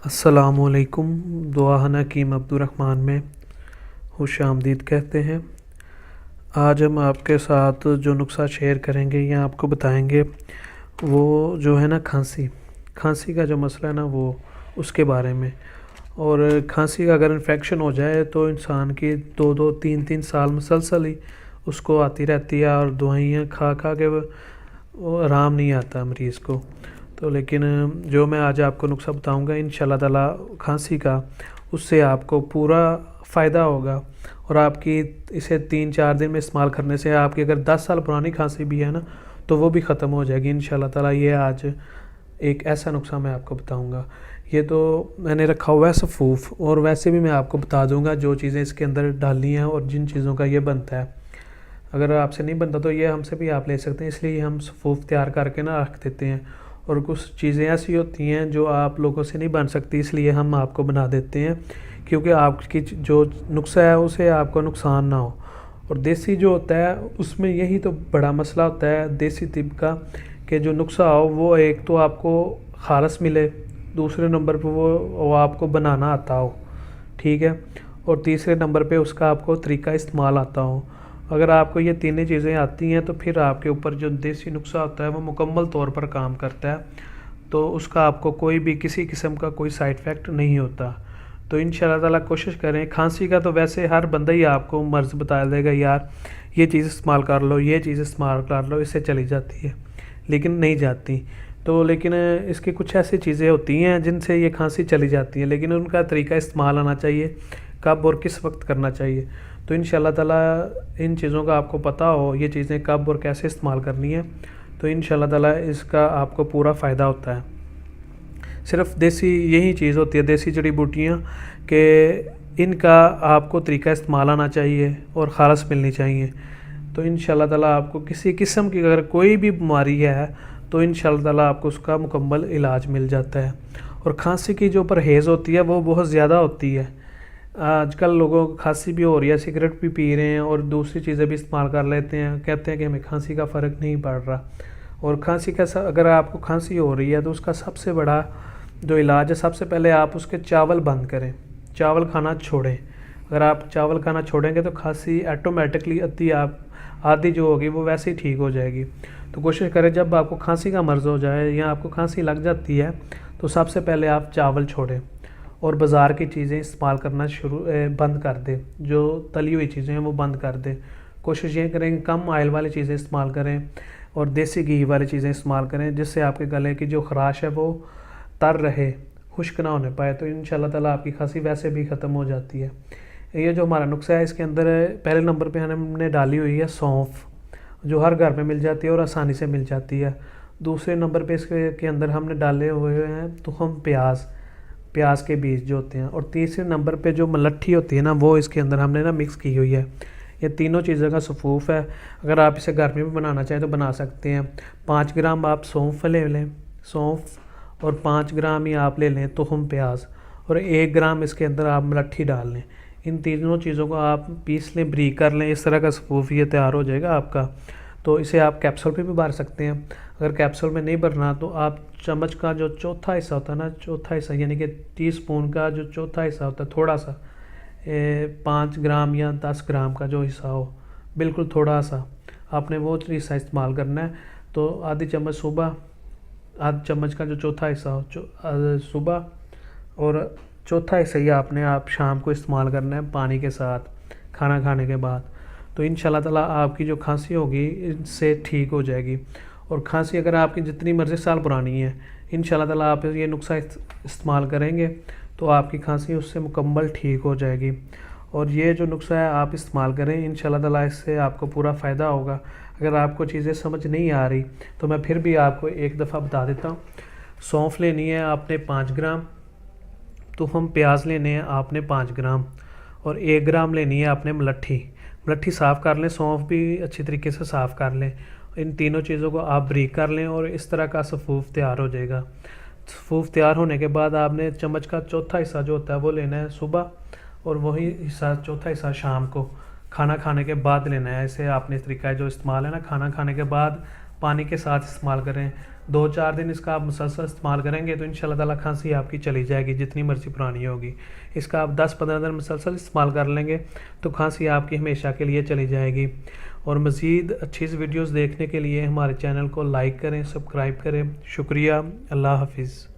अस्सलामुअलैकुम। दवाखाना हकीम में खुश आमदीद कहते हैं। आज हम आपके साथ जो नुस्खा शेयर करेंगे या आपको बताएंगे वो जो है ना खांसी खांसी का जो मसला है ना वो उसके बारे में। और खांसी का अगर इन्फेक्शन हो जाए तो इंसान की 2-2 3-3 साल मुसलसल ही उसको आती रहती है और दवाइयाँ खा खा के वो आराम नहीं आता मरीज़ को। तो लेकिन जो मैं आज आपको नुस्खा बताऊंगा इंशाल्लाह ताला खांसी का, उससे आपको पूरा फ़ायदा होगा। और आपकी इसे 3-4 दिन में इस्तेमाल करने से आपकी अगर 10 साल पुरानी खांसी भी है ना तो वो भी ख़त्म हो जाएगी इंशाल्लाह ताला। ये आज एक ऐसा नुस्खा मैं आपको बताऊंगा। ये तो मैंने रखा हुआ है सफ़ूफ, और वैसे भी मैं आपको बता दूंगा जो चीज़ें इसके अंदर डालनी हैं और जिन चीज़ों का ये बनता है। अगर आपसे नहीं बनता तो ये हमसे भी आप ले सकते हैं, इसलिए हम सफ़ूफ तैयार करके ना रख देते हैं। और कुछ चीज़ें ऐसी होती हैं जो आप लोगों से नहीं बन सकती, इसलिए हम आपको बना देते हैं क्योंकि आपकी जो नुस्खा है उसे आपको नुकसान ना हो। और देसी जो होता है उसमें यही तो बड़ा मसला होता है देसी तिब का, कि जो नुस्खा हो वो एक तो आपको खारस मिले, दूसरे नंबर पर वो आपको बनाना आता हो, ठीक है, और तीसरे नंबर पे उसका आपको तरीका इस्तेमाल आता हो। अगर आपको ये तीनों चीज़ें आती हैं तो फिर आपके ऊपर जो देसी नुस्खा होता है वो मुकम्मल तौर पर काम करता है, तो उसका आपको कोई भी किसी किस्म का कोई साइड इफ़ेक्ट नहीं होता। तो इंशाल्लाह ताला कोशिश करें। खांसी का तो वैसे हर बंदा ही आपको मर्ज़ बता देगा यार ये चीज़ इस्तेमाल कर लो, ये चीज़ इस्तेमाल कर लो, इससे चली जाती है, लेकिन नहीं जाती। तो लेकिन इसकी कुछ ऐसी चीज़ें होती हैं जिनसे ये खांसी चली जाती है, लेकिन उनका तरीका इस्तेमाल आना चाहिए, कब और किस वक्त करना चाहिए। तो इंशाल्लाह ताला इन चीज़ों का आपको पता हो ये चीज़ें कब और कैसे इस्तेमाल करनी है, तो इंशाल्लाह ताला इसका आपको पूरा फ़ायदा होता है। सिर्फ देसी यही चीज़ होती है, देसी जड़ी बूटियाँ, कि इनका आपको तरीका इस्तेमाल आना चाहिए और खारस मिलनी चाहिए। तो इंशाल्लाह ताला आपको किसी किस्म की अगर कोई भी बीमारी है तो इंशाल्लाह ताला आपको उसका मुकम्मल इलाज मिल जाता है। और खांसी की जो परहेज़ होती है वो बहुत ज़्यादा होती है। आजकल लोगों को खांसी भी हो रही है, सिगरेट भी पी रहे हैं और दूसरी चीज़ें भी इस्तेमाल कर लेते हैं, कहते हैं कि हमें खांसी का फ़र्क नहीं पड़ रहा। और खांसी का अगर आपको खांसी हो रही है तो उसका सबसे बड़ा जो इलाज है, सबसे पहले आप उसके चावल बंद करें, चावल खाना छोड़ें। अगर आप चावल खाना छोड़ेंगे तो खांसी ऑटोमेटिकली आधी जो होगी वो वैसे ही ठीक हो जाएगी। तो कोशिश करें जब आपको खांसी का मर्ज़ हो जाए या आपको खांसी लग जाती है तो सबसे पहले आप चावल छोड़ें और बाज़ार की चीज़ें इस्तेमाल करना बंद कर दें। जो तली हुई चीज़ें हैं वो बंद कर दें। कोशिश ये करें कम ऑयल वाली चीज़ें इस्तेमाल करें और देसी घी वाली चीज़ें इस्तेमाल करें, जिससे आपके गले की जो ख़राश है वो तर रहे, खुश्क ना होने पाए। तो इंशाल्लाह ताला आपकी खांसी वैसे भी ख़त्म हो जाती है। ये जो हमारा नुस्खा है इसके अंदर पहले नंबर पे हमने डाली हुई है सौंफ, जो हर घर में मिल जाती है और आसानी से मिल जाती है। दूसरे नंबर पे इसके अंदर हमने डाले हुए हैं तुखम प्याज के बीज जो होते हैं। और तीसरे नंबर पे जो मलट्ठी होती है ना वो इसके अंदर हमने ना मिक्स की हुई है। ये तीनों चीज़ों का सफ़ूफ है। अगर आप इसे घर में भी बनाना चाहें तो बना सकते हैं। 5 ग्राम आप सौंफ ले लें, सौंफ, और 5 ग्राम ही आप ले लें तुखम प्याज, और 1 ग्राम इसके अंदर आप मलट्ठी डाल लें। इन तीनों चीज़ों को आप पीस लें, ब्रीक कर लें, इस तरह का सफ़ूफ ये तैयार हो जाएगा आपका। तो इसे आप कैप्सूल पे भी भर सकते हैं। अगर कैप्सूल में नहीं भरना तो आप चम्मच का जो चौथा हिस्सा होता है ना, चौथा हिस्सा यानी कि टीस्पून का जो चौथा हिस्सा होता है, थोड़ा सा 5 ग्राम या 10 ग्राम का जो हिस्सा हो, बिल्कुल थोड़ा सा आपने वो हिस्सा इस्तेमाल करना है। तो आधी चम्मच सुबह, आध चम्मच का जो चौथा हिस्सा हो सुबह, और चौथा हिस्सा ही आप शाम को इस्तेमाल करना है पानी के साथ खाना खाने के बाद। तो इंशाल्लाह ताला आपकी जो खांसी होगी इससे ठीक हो जाएगी। और खांसी अगर आपकी जितनी मर्ज़ी साल पुरानी है, इंशाल्लाह ताला आप ये नुस्खा इस्तेमाल करेंगे तो आपकी खांसी उससे मुकम्मल ठीक हो जाएगी। और ये जो नुस्खा है आप इस्तेमाल करें, इंशाल्लाह ताला इससे आपको पूरा फ़ायदा होगा। अगर आपको चीज़ें समझ नहीं आ रही तो मैं फिर भी आपको एक दफ़ा बता देता हूँ। सौंफ लेनी है आपने 5 ग्राम, तो हम प्याज लेने हैं आपने 5 ग्राम, और 1 ग्राम लेनी है आपने मलट्ठी साफ़ कर लें, सौंफ भी अच्छी तरीके से साफ़ कर लें। इन तीनों चीज़ों को आप ब्रीक कर लें और इस तरह का सफ़ूफ तैयार हो जाएगा। सफ़ूफ तैयार होने के बाद आपने चम्मच का चौथा हिस्सा जो होता है वो लेना है सुबह, और वही हिस्सा चौथा हिस्सा शाम को खाना खाने के बाद लेना है। इसे आपने तरीका जो इस्तेमाल है ना, खाना खाने के बाद पानी के साथ इस्तेमाल करें। 2-4 दिन इसका आप मुसलसल इस्तेमाल करेंगे तो इंशाल्लाह ताला खांसी आपकी चली जाएगी, जितनी मर्ज़ी पुरानी होगी। इसका आप 10-15 दिन मुसलसल इस्तेमाल कर लेंगे तो खांसी आपकी हमेशा के लिए चली जाएगी। और मज़ीद अच्छी वीडियोज़ देखने के लिए हमारे चैनल को लाइक करें, सब्सक्राइब करें। शुक्रिया। अल्लाह हाफिज़।